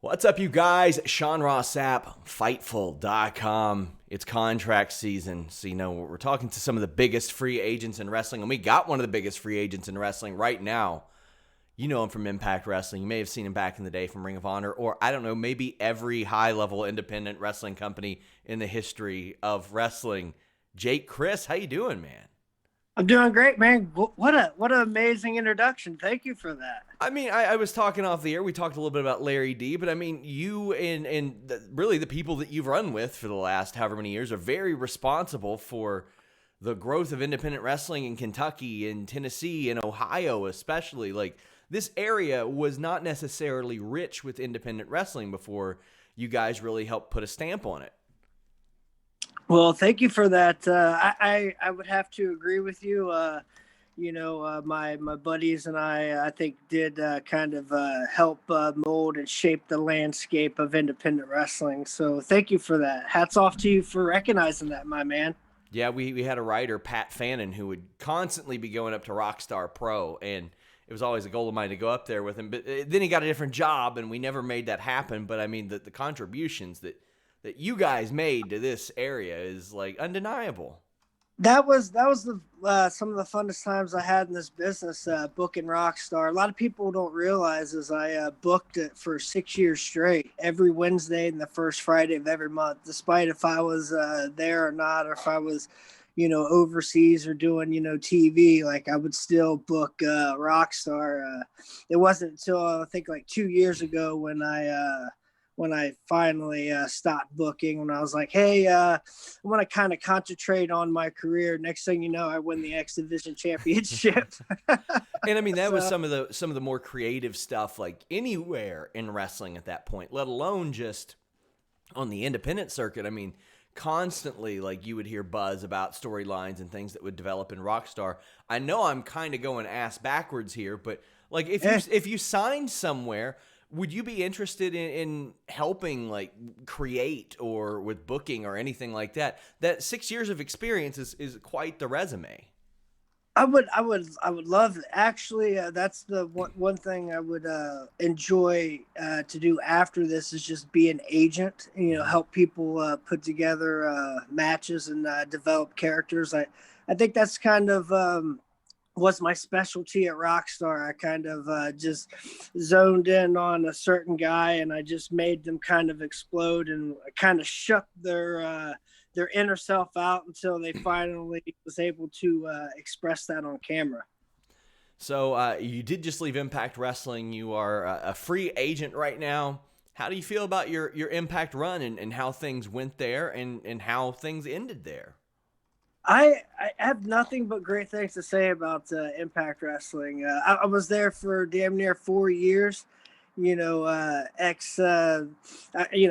What's up, you guys? Sean Ross Sapp, Fightful.com. It's contract season, so we're talking to some of the biggest free agents in wrestling, and we got one of the biggest free agents in wrestling right now. You know him from Impact Wrestling. You may have seen him back in the day from Ring of Honor, or I don't know, maybe every high-level independent wrestling company in the history of wrestling. Jake Crist, how you doing, man? I'm doing great, man. What an amazing introduction. Thank you for that. I mean, I was talking off the air. We talked a little bit about Larry D, but I mean, you and really the people that you've run with for the last however many years are very responsible for the growth of independent wrestling in Kentucky and Tennessee and Ohio, especially. Like, this area was not necessarily rich with independent wrestling before you guys really helped put a stamp on it. Well, thank you for that. I would have to agree with you. My buddies and I think did kind of help mold and shape the landscape of independent wrestling. So thank you for that. Hats off to you for recognizing that, my man. Yeah, we had a writer, Pat Fannin, who would constantly be going up to Rockstar Pro, and it was always a goal of mine to go up there with him. But then he got a different job, and we never made that happen. But I mean, the contributions that you guys made to this area is like undeniable. That was the some of the funnest times I had in this business, booking Rockstar. A lot of people don't realize is I booked it for 6 years straight, every Wednesday and the first Friday of every month, despite if I was there or not, or if I was, overseas or doing, TV. Like, I would still book Rockstar. It wasn't until I think like 2 years ago when I finally stopped booking, when I was like, hey, I want to kind of concentrate on my career. Next thing you know, I win the X Division championship. And I mean, that was some of the more creative stuff, like anywhere in wrestling at that point, let alone just on the independent circuit. I mean, constantly, like, you would hear buzz about storylines and things that would develop in Rockstar. I know I'm kind of going ass backwards here, but like, if you signed somewhere, would you be interested in helping, like, create or with booking or anything like that? That 6 years of experience is quite the resume. I would love it. Actually, that's the one thing I would enjoy to do after this is just be an agent. Help people put together matches and develop characters. I think that's kind of was my specialty at Rockstar. I kind of just zoned in on a certain guy, and I just made them kind of explode and kind of shook their inner self out until they finally was able to express that on camera. So you did just leave Impact Wrestling. You are a free agent right now. How do you feel about your Impact run and how things went there and how things ended there? I have nothing but great things to say about Impact Wrestling. I was there for damn near 4 years.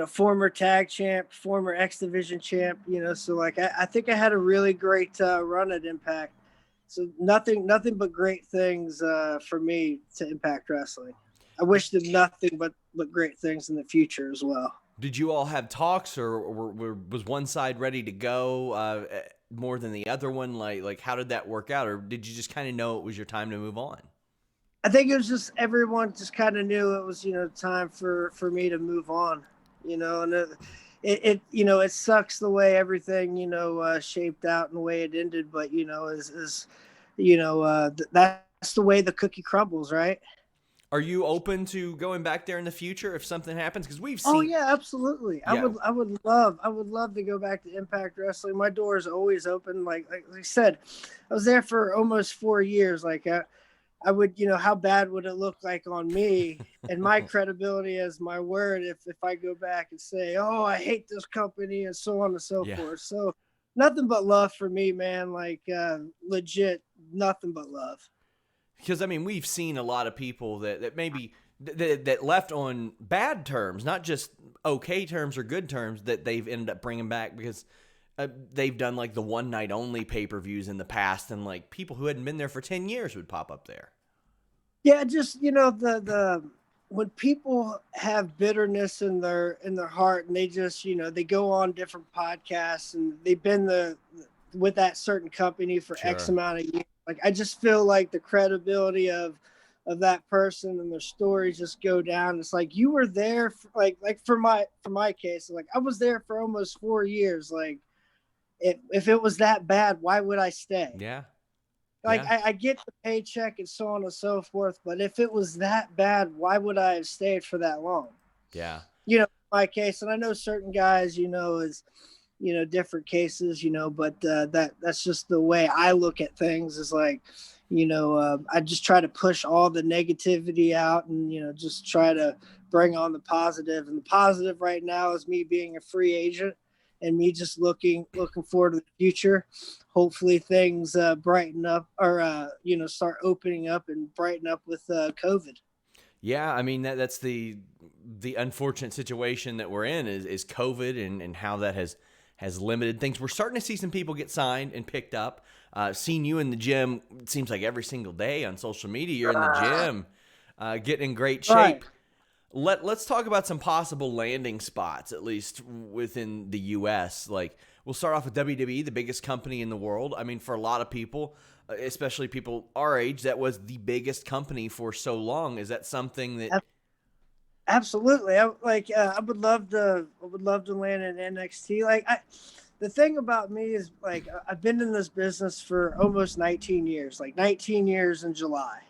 Former tag champ, former X Division champ. So like I think I had a really great run at Impact. So nothing but great things for me to Impact Wrestling. I wish them nothing but great things in the future as well. Did you all have talks, or was one side ready to go more than the other one? Like how did that work out, or did you just kind of know it was your time to move on? I think it was just everyone just kind of knew it was time for me to move on. And it sucks the way everything shaped out and the way it ended, but that's the way the cookie crumbles, right? Are you open to going back there in the future if something happens? Because we've seen. Oh yeah, absolutely. Yeah. I would love to go back to Impact Wrestling. My door is always open. Like I said, I was there for almost 4 years. Like I would, how bad would it look like on me and my credibility as my word if I go back and say, oh, I hate this company and so on and so forth. So nothing but love for me, man. Like legit, nothing but love. Because, I mean, we've seen a lot of people that maybe that left on bad terms, not just okay terms or good terms, that they've ended up bringing back because they've done like the one night only pay-per-views in the past, and like people who hadn't been there for 10 years would pop up there. Yeah, just the when people have bitterness in their heart and they just they go on different podcasts and they've been with that certain company for Sure. X amount of years. Like, I just feel like the credibility of of that person and their stories just go down. It's like you were there for, like for my case, like I was there for almost 4 years. Like if it was that bad, why would I stay? Yeah. Like Yeah. I get the paycheck and so on and so forth, but if it was that bad, why would I have stayed for that long? Yeah. You know, my case, and I know certain guys, is, different cases, but that's just the way I look at things. Is like, I just try to push all the negativity out, and just try to bring on the positive. And the positive right now is me being a free agent, and me just looking forward to the future. Hopefully things brighten up, or start opening up and brighten up with COVID. Yeah, I mean that's the unfortunate situation that we're in is COVID and how that has limited things. We're starting to see some people get signed and picked up. Seen you in the gym, it seems like every single day on social media. You're in the gym, getting in great shape. Right. Let's talk about some possible landing spots, at least within the U.S. Like, we'll start off with WWE, the biggest company in the world. I mean, for a lot of people, especially people our age, that was the biggest company for so long. Is that something that? Absolutely. I would love to land in NXT. The thing about me is, like, I've been in this business for almost 19 years. Like 19 years in July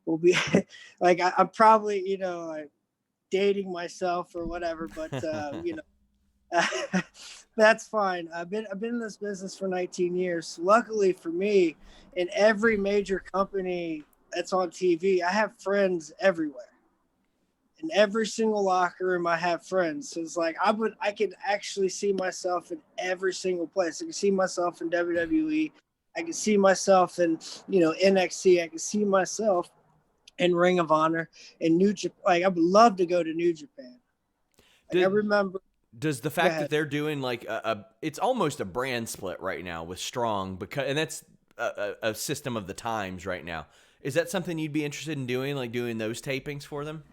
will be like I'm probably like dating myself or whatever, but that's fine. I've been in this business for 19 years. Luckily for me, in every major company that's on TV, I have friends everywhere. In every single locker room, I have friends. So it's like I could actually see myself in every single place. I can see myself in WWE. I can see myself in NXT. I can see myself in Ring of Honor in New Japan. Like, I would love to go to New Japan. Like, I remember. Does the fact that they're doing like it's almost a brand split right now with Strong, and that's a system of the times right now. Is that something you'd be interested in doing, like doing those tapings for them?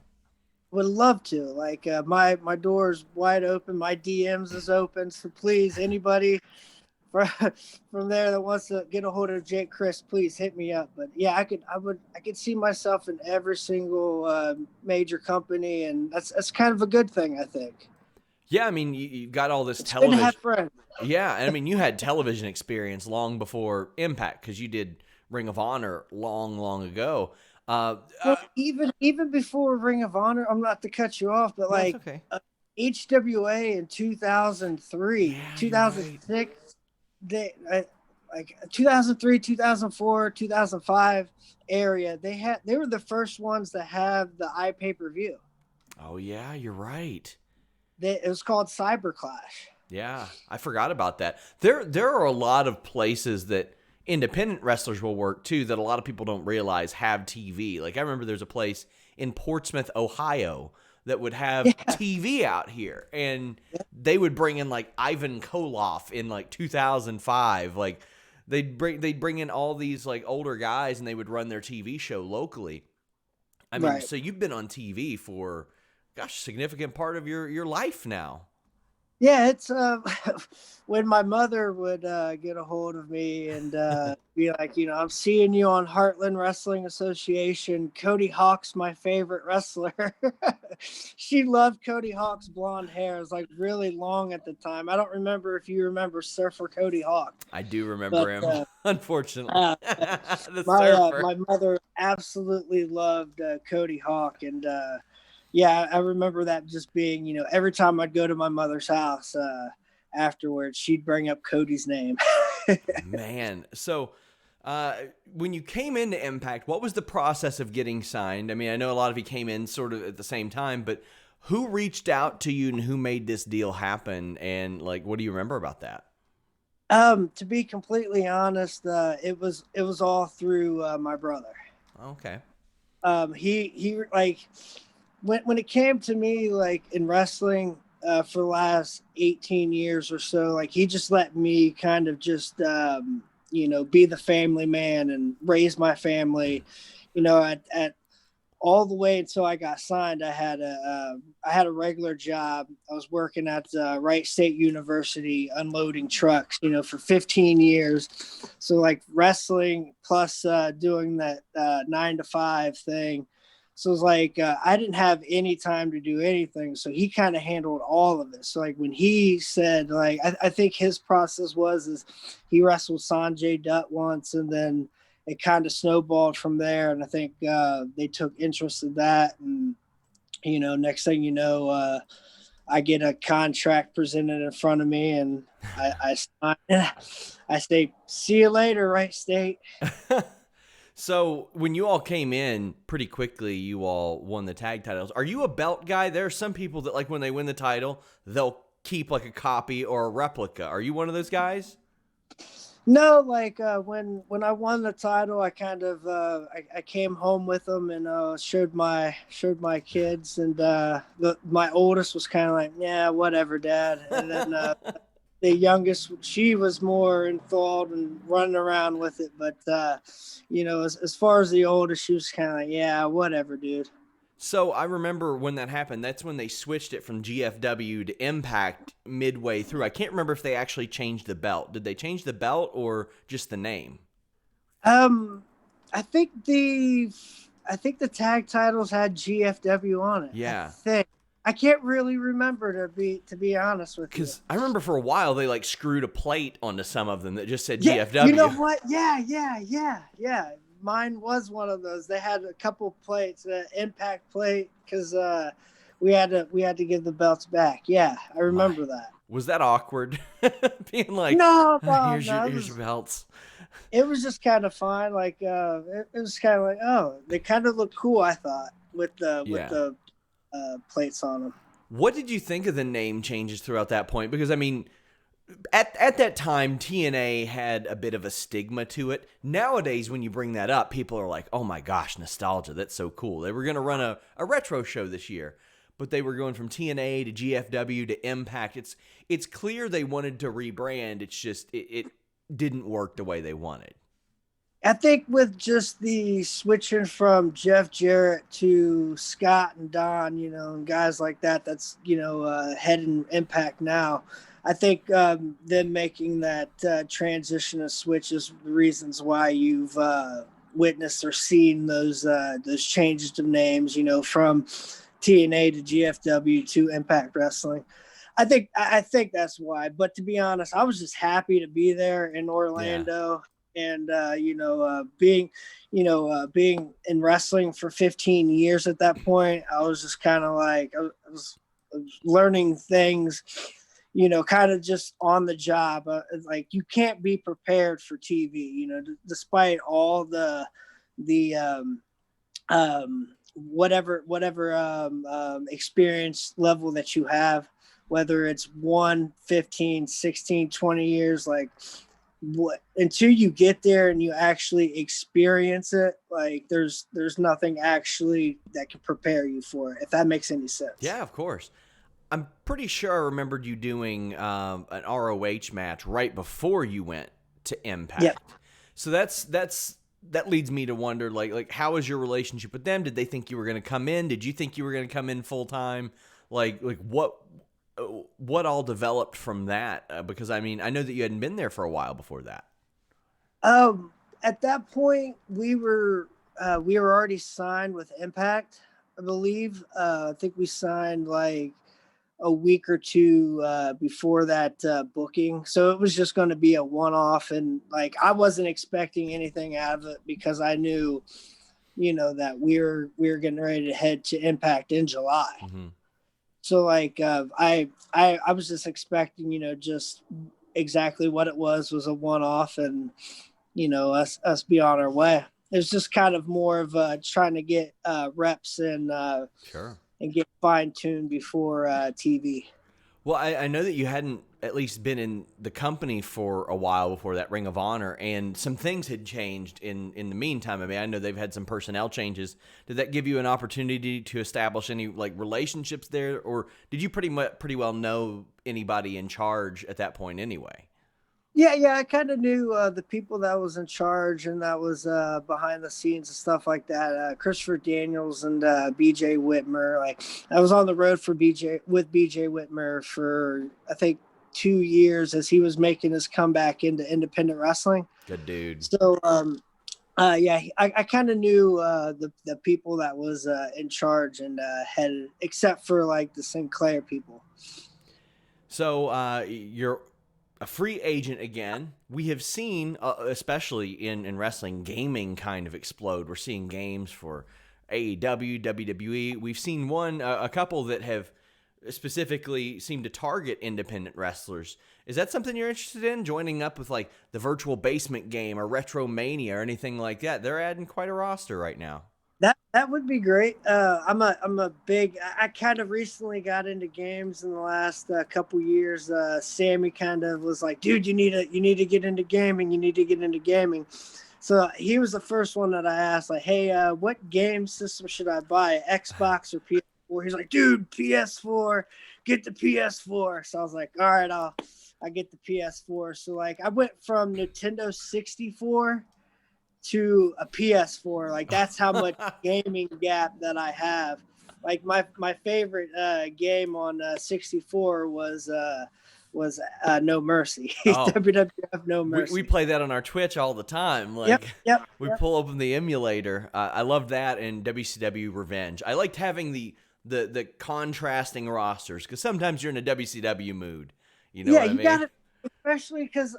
Would love to. Like, my door's wide open. My DMs is open. So please, anybody from there that wants to get a hold of Jake Crist, please hit me up. But yeah, I could see myself in every single major company, and that's kind of a good thing, I think. Yeah, I mean, you've got all this it's television. Good to have friends. Yeah, and I mean, you had television experience long before Impact because you did Ring of Honor long ago. Well, even before Ring of Honor, I'm not to cut you off, but like okay. HWA in 2003, 2006, right. Like 2003, 2004, 2005 area, they were the first ones to have the iPay-per-view. Oh yeah, you're right. It was called Cyber Clash. Yeah, I forgot about that. There are a lot of places that independent wrestlers will work too that a lot of people don't realize have TV. Like, I remember there's a place in Portsmouth, Ohio that would have TV out here, and they would bring in like Ivan Koloff in like 2005. Like, they'd bring in all these like older guys, and they would run their TV show locally. I mean, So you've been on TV for, gosh, a significant part of your life now. Yeah, it's when my mother would get a hold of me and be like, I'm seeing you on Heartland Wrestling Association. Cody Hawk's my favorite wrestler. She loved Cody Hawk's blonde hair. It was like really long at the time. I don't remember if you remember Surfer Cody Hawk. I do remember him, unfortunately. My mother absolutely loved Cody Hawk, and yeah, I remember that just being, every time I'd go to my mother's house afterwards, she'd bring up Cody's name. Man. So when you came into Impact, what was the process of getting signed? I mean, I know a lot of you came in sort of at the same time, but who reached out to you and who made this deal happen? And like, what do you remember about that? To be completely honest, it was all through my brother. Okay. He like, when it came to me, like in wrestling for the last 18 years or so, like he just let me kind of just, be the family man and raise my family, at all the way until I got signed, I had a regular job. I was working at Wright State University unloading trucks, for 15 years. So like wrestling plus doing that 9 to 5 thing. So it was like I didn't have any time to do anything. So he kind of handled all of it. So like when he said, like, I think his process is he wrestled Sanjay Dutt once, and then it kind of snowballed from there. And I think they took interest in that. And, next thing you know, I get a contract presented in front of me, and I sign. I say, see you later, Wright State. So when you all came in pretty quickly, you all won the tag titles. Are you a belt guy? There are some people that, like, when they win the title, they'll keep like a copy or a replica. Are you one of those guys? No, like when I won the title, I kind of I came home with them and showed my kids, and my oldest was kind of like, yeah, whatever, Dad, and then the youngest, she was more enthralled and running around with it, but as far as the oldest, she was kind of like, yeah, whatever, dude. So I remember when that happened, that's when they switched it from GFW to Impact midway through. I can't remember if they actually changed the belt. Did they change the belt or just the name? I think the tag titles had GFW on it. Yeah. I can't really remember to be honest with you. Because I remember for a while they like screwed a plate onto some of them that just said yeah, GFW. You know what? Yeah. Mine was one of those. They had a couple plates, an Impact plate, because we had to give the belts back. Yeah, I remember that. Was that awkward? Being like, no, here's your belts. It was just kind of fun. Like it was kind of like, oh, they kind of look cool, I thought, with the plates on them. What did you think of the name changes throughout that point? Because I mean, at that time, TNA had a bit of a stigma to it. Nowadays, when you bring that up, people are like, oh my gosh, nostalgia, that's so cool. They were going to run a retro show this year, but they were going from TNA to GFW to Impact. It's clear they wanted to rebrand. It's just, it didn't work the way they wanted. I think with just the switching from Jeff Jarrett to Scott and Don, and guys like that, that's, heading Impact now. I think them making that transition of switch is the reasons why you've witnessed or seen those changes of names, from TNA to GFW to Impact Wrestling. I think that's why. But to be honest, I was just happy to be there in Orlando. Yeah. And being in wrestling for 15 years at that point, I was just kind of like I was learning things, kind of just on the job. Like you can't be prepared for TV, despite all the whatever experience level that you have, whether it's 1, 15, 16, 20 years, like until you get there and you actually experience it, like there's nothing actually that can prepare you for it, if that makes any sense. Yeah, of course. I'm pretty sure I remembered you doing an ROH match right before you went to Impact. Yep. So that leads me to wonder, like how was your relationship with them? Did they think you were going to come in? Did you think you were going to come in full time? Like what all developed from that? Because I mean, I know that you hadn't been there for a while before that. At that point, we were already signed with Impact, I believe. I think we signed like a week or two before that booking, so it was just going to be a one-off, and like I wasn't expecting anything out of it because I knew, that we were getting ready to head to Impact in July. Mm-hmm. So like I was just expecting, just exactly what it was a one-off, and us be on our way. It was just kind of more of trying to get reps and Sure. And get fine-tuned before TV. Well, I know that you hadn't at least been in the company for a while before that Ring of Honor, and some things had changed in the meantime. I mean, I know they've had some personnel changes. Did that give you an opportunity to establish any like relationships there, or did you pretty well know anybody in charge at that point anyway? Yeah. I kind of knew the people that was in charge and that was behind the scenes and stuff like that. Christopher Daniels and BJ Whitmer. Like I was on the road for BJ Whitmer for I think 2 years as he was making his comeback into independent wrestling. Good dude. So yeah, I kind of knew the people that was in charge and headed, except for like the Sinclair people. So you're a free agent again. We have seen, especially in wrestling, gaming kind of explode. We're seeing games for AEW, WWE. We've seen a couple that have specifically seemed to target independent wrestlers. Is that something you're interested in, joining up with like the virtual basement game or Retro Mania or anything like that? They're adding quite a roster right now. That would be great. I'm a big. I kind of recently got into games in the last couple years. Sammy kind of was like, "Dude, you need to get into gaming. You need to get into gaming." So he was the first one that I asked, like, "Hey, what game system should I buy? Xbox or PS4?" He's like, "Dude, PS4. Get the PS4." So I was like, "All right, I get the PS4." So like, I went from Nintendo 64 to a PS4. Like that's how much gaming gap that I have. Like my favorite game on 64 was No Mercy. Oh, WWF No Mercy. we play that on our Twitch all the time. Like, we pull open the emulator. I love that and WCW Revenge. I liked having the contrasting rosters because sometimes you're in a WCW mood. You know what I mean? Got it, especially because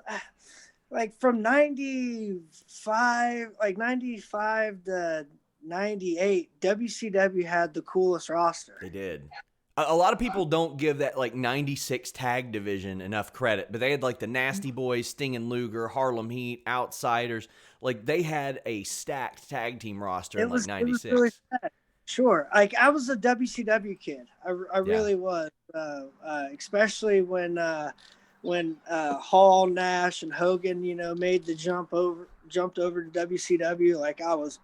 like from 95 to 98, WCW had the coolest roster. They did. A lot of people don't give that like 96 tag division enough credit, but they had like the Nasty Boys, Sting and Luger, Harlem Heat, Outsiders. Like they had a stacked tag team roster in like 96. It was really sad. Sure. Like I was a WCW kid. I really was. Especially when Hall, Nash, and Hogan, made the jumped over to WCW. Like I was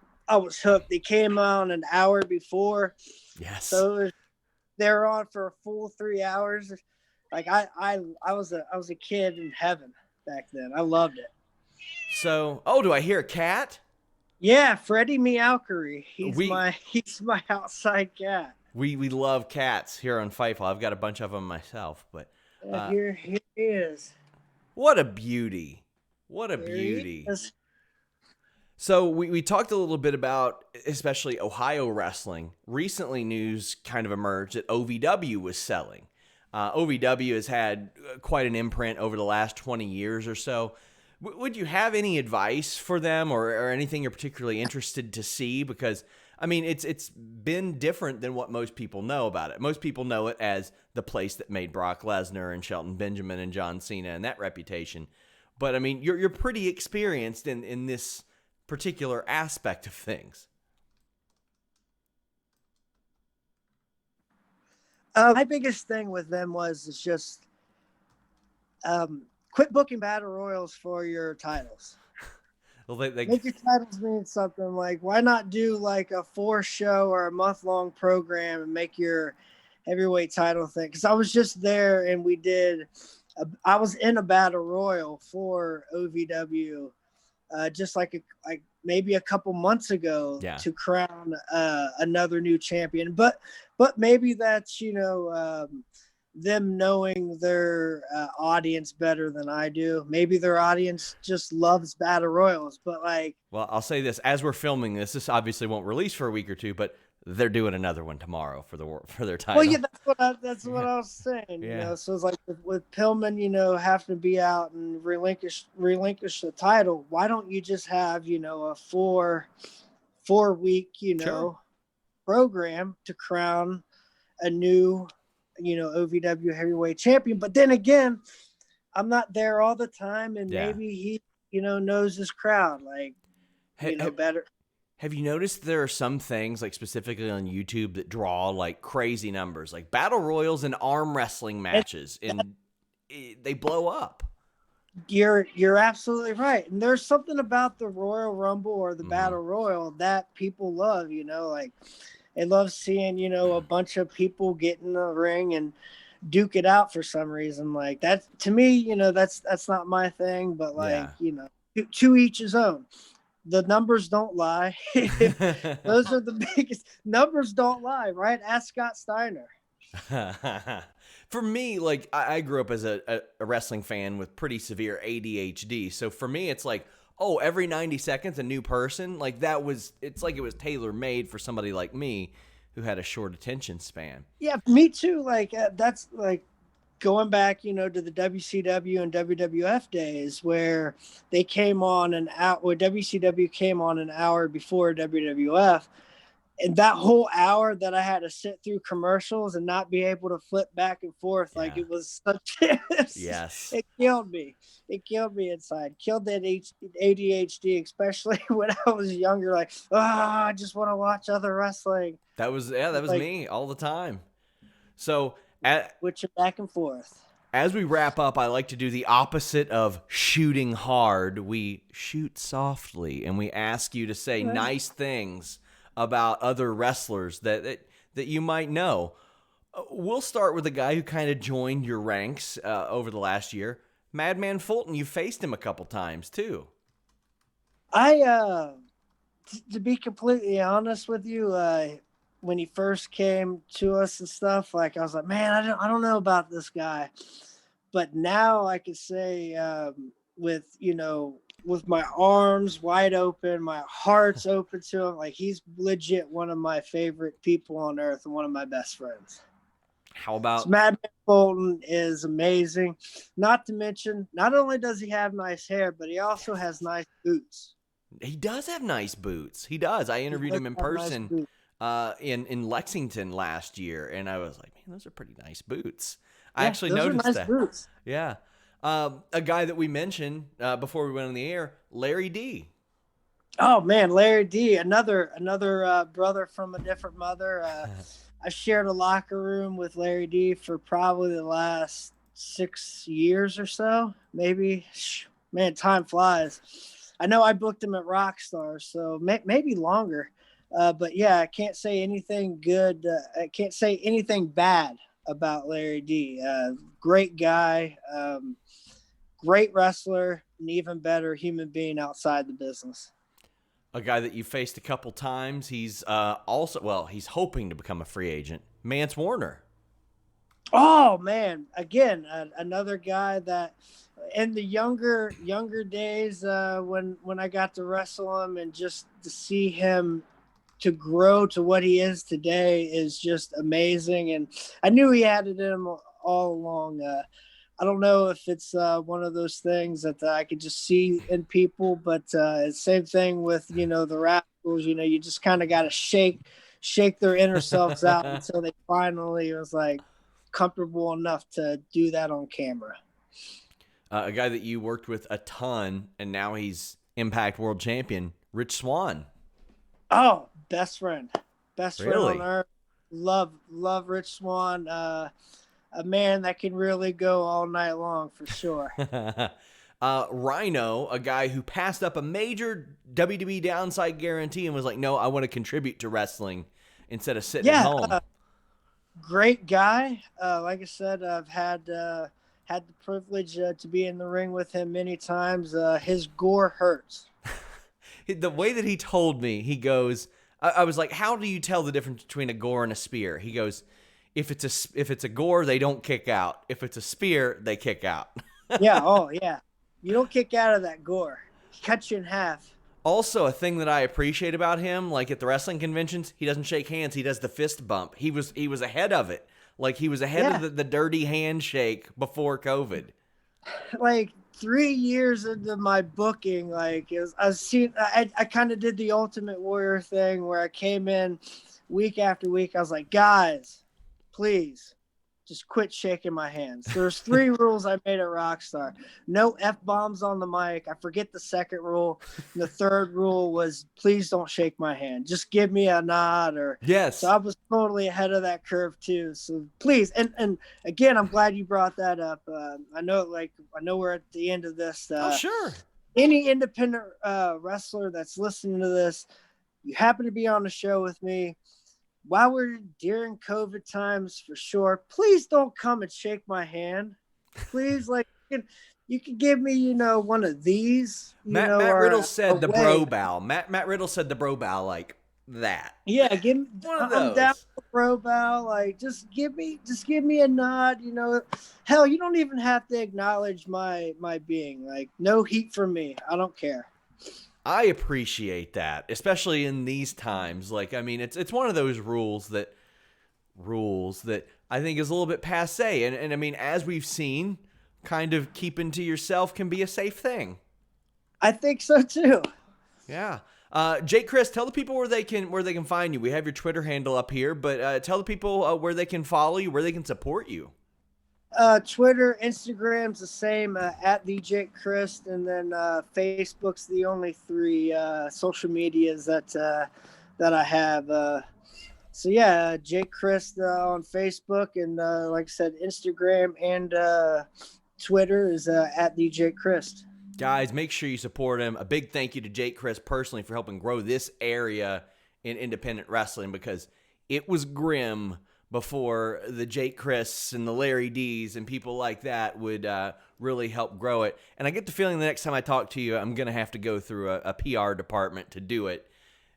hooked. They came on an hour before. Yes. So they were on for a full 3 hours. Like I was a kid in heaven back then. I loved it. So, do I hear a cat? Yeah, Freddie Meowkery. He's my outside cat. We love cats here on Fightful. I've got a bunch of them myself, but here he is. What a beauty! What a beauty! So we talked a little bit about especially Ohio wrestling. Recently, news kind of emerged that OVW was selling. OVW has had quite an imprint over the last 20 years or so. Would you have any advice for them or anything you're particularly interested to see? Because, I mean, it's been different than what most people know about it. Most people know it as the place that made Brock Lesnar and Shelton Benjamin and John Cena and that reputation. But, I mean, you're pretty experienced in this particular aspect of things. My biggest thing with them is just quit booking battle royals for your titles. Well, make your titles mean something. Like, why not do like a 4-show or a month-long program and make your heavyweight title thing? Because I was just there and I was in a battle royal for OVW just like maybe a couple months ago to crown another new champion. But maybe that's, them knowing their audience better than I do. Maybe their audience just loves battle royals, but like. Well, I'll say this: as we're filming this obviously won't release for a week or two, but they're doing another one tomorrow for their title. Well, yeah, that's what I was saying. Yeah. So it's like with Pillman, having to be out and relinquish the title. Why don't you just have a 4-week program to crown a new OVW heavyweight champion? But then again, I'm not there all the time, and maybe he knows his crowd better. Have you noticed there are some things, like specifically on YouTube, that draw like crazy numbers, like battle royals and arm wrestling matches, and they blow up? You're absolutely right. And there's something about the Royal Rumble or the Battle Royal that people love, like they love seeing, a bunch of people get in the ring and duke it out for some reason. Like that to me, you know, that's not my thing, but like, Yeah. you know, to each his own. The numbers don't lie. Those are the biggest numbers don't lie, right? Ask Scott Steiner. For me, like I grew up as a wrestling fan with pretty severe ADHD. So for me, it's like, oh, every 90 seconds, a new person. Like it's like it was tailor made for somebody like me who had a short attention span. Yeah, me too. Like that's like going back, you know, to the WCW and WWF days where they came on an hour, where WCW came on an hour before WWF. And that whole hour that I had to sit through commercials and not be able to flip back and forth, like it was such, Yes. it killed me. It killed me inside. Killed that ADHD, especially when I was younger. Like, I just want to watch other wrestling. That was like, me all the time. So switching back and forth. As we wrap up, I like to do the opposite of shooting hard. We shoot softly, and we ask you to say nice things about other wrestlers that you might know. We'll start with a guy who kind of joined your ranks over the last year. Madman Fulton, you faced him a couple times, too. To be completely honest with you, when he first came to us and stuff, like I was like, man, I don't know about this guy. But now I can say with, you know, with my arms wide open, my heart's open to him. Like he's legit one of my favorite people on earth and one of my best friends. How about Madman Fulton is amazing. Not to mention, not only does he have nice hair, but he also has nice boots. He does have nice boots. He does. I interviewed him in person in Lexington last year, and I was like, man, those are pretty nice boots. I actually noticed that. Boots. Yeah. A guy that we mentioned before we went on the air, Larry D. Oh man, Larry D. Another brother from a different mother. I shared a locker room with Larry D. for probably the last 6 years or so. Maybe, man, time flies. I know I booked him at Rockstar, so maybe longer. But yeah, I can't say anything good. I can't say anything bad about Larry D. Great guy, great wrestler, and even better human being outside the business. A guy that you faced a couple times. He's he's hoping to become a free agent. Mance Warner. Oh man, again, another guy that in the younger days when I got to wrestle him and just to see him to grow to what he is today is just amazing. And I knew he had it in him all along. I don't know if it's one of those things that I could just see in people, but same thing with, you know, the Rascals, you know, you just kind of got to shake their inner selves out until they finally was like comfortable enough to do that on camera. A guy that you worked with a ton, and now he's Impact World Champion, Rich Swann. Oh, best friend Really? on earth. Love Rich Swann. A man that can really go all night long for sure. Rhino, a guy who passed up a major WWE downside guarantee and was like, no, I want to contribute to wrestling instead of sitting at home. Great guy. Like I said, I've had the privilege to be in the ring with him many times. His gore hurts. The way that he told me, he goes, I was like, how do you tell the difference between a gore and a spear? He goes, if it's a gore, they don't kick out. If it's a spear, they kick out. Yeah. Oh yeah. You don't kick out of that gore. He cuts you in half. Also, a thing that I appreciate about him, like at the wrestling conventions, he doesn't shake hands. He does the fist bump. He was ahead of it. Like he was ahead of the dirty handshake before COVID. Like 3 years into my booking, like I kind of did the Ultimate Warrior thing where I came in week after week. I was like, guys, please just quit shaking my hands. There's 3 rules I made at Rockstar. No F-bombs on the mic. I forget the second rule. And the third rule was please don't shake my hand. Just give me a nod or yes. So I was totally ahead of that curve too. So please. And again, I'm glad you brought that up. I know we're at the end of this. Oh, sure. Any independent wrestler that's listening to this, you happen to be on the show with me, while we're during COVID times, for sure, please don't come and shake my hand. Please, like, you can give me, one of these, Matt Riddle or a said the bro way. bow. Matt Riddle said the bro bow like that. Yeah, One of I'm down those. for bro bow. Like, just give me a nod. Hell, you don't even have to acknowledge my being. Like, no heat from me. I don't care. I appreciate that, especially in these times. Like, I mean, it's one of those rules that I think is a little bit passe. And I mean, as we've seen, kind of keeping to yourself can be a safe thing. I think so too. Yeah. Jake Crist, tell the people where they can find you. We have your Twitter handle up here, but tell the people where they can follow you, where they can support you. Twitter, Instagram's the same, at the Jake Crist, and then Facebook's the only three social medias that I have. So yeah, Jake Crist on Facebook, and like I said, Instagram and Twitter is at the Jake Crist. Guys, make sure you support him. A big thank you to Jake Crist personally for helping grow this area in independent wrestling, because it was grim before the Jake Crists and the Larry D's and people like that would really help grow it. And I get the feeling the next time I talk to you, I'm going to have to go through a PR department to do it.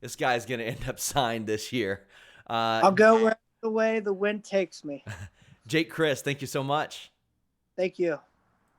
This guy's going to end up signed this year. I'll go wherever the way the wind takes me. Jake Crist, thank you so much. Thank you.